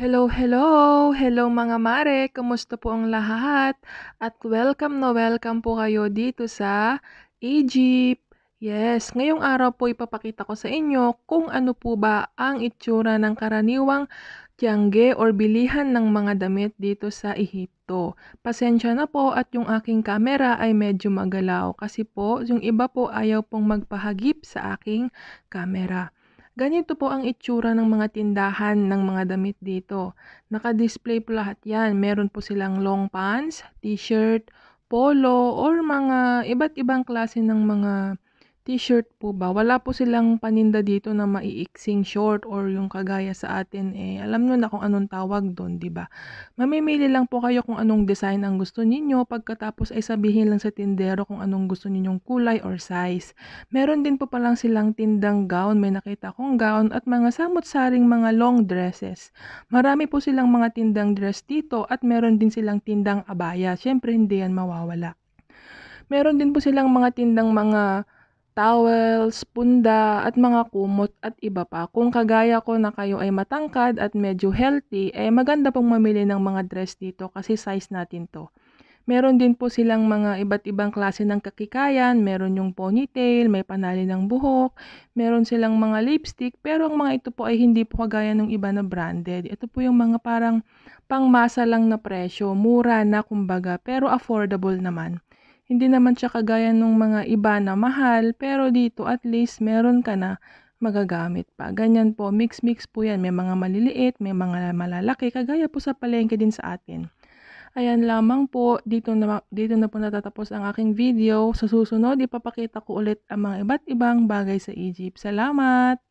Hello, hello! Hello mga mare! Kumusta po ang lahat? At welcome na welcome po kayo dito sa Egypt. Yes, ngayong araw po ipapakita ko sa inyo kung ano po ba ang itsura ng karaniwang tiyangge or bilihan ng mga damit dito sa Ehipto. Pasensya na po at yung aking camera ay medyo magalaw kasi po yung iba po ayaw pong magpahagip sa aking camera. Ganito po ang itsura ng mga tindahan ng mga damit dito. Naka-display po lahat yan. Meron po silang long pants, t-shirt, polo, or mga iba't ibang klase ng mga t-shirt po ba. Wala po silang paninda dito na maiiksing short or yung kagaya sa atin alam nyo na kung anong tawag doon, di ba? Mamimili lang po kayo kung anong design ang gusto ninyo, pagkatapos ay sabihin lang sa tindero kung anong gusto ninyong kulay or size. Meron din po palang silang tindang gown, may nakita kong gown at mga samot-saring mga long dresses. Marami po silang mga tindang dress dito at meron din silang tindang abaya. Syempre hindi yan mawawala. Meron din po silang mga tindang mga towels, punda, at mga kumot at iba pa. Kung kagaya ko na kayo ay matangkad at medyo healthy, maganda pong mamili ng mga dress dito kasi size natin to. Meron din po silang mga iba't ibang klase ng kakikayan, meron yung ponytail, may panali ng buhok, meron silang mga lipstick, pero ang mga ito po ay hindi po kagaya ng iba na branded. Ito po yung mga parang pangmasa lang na presyo, mura na kumbaga, pero affordable naman. Hindi naman siya kagaya ng mga iba na mahal, pero dito at least meron ka na magagamit pa. Ganyan po, mix-mix po yan. May mga maliliit, may mga malalaki, kagaya po sa palengke din sa atin. Ayan lamang po, dito na po natatapos ang aking video. Sa susunod, ipapakita ko ulit ang mga iba't ibang bagay sa Egypt. Salamat!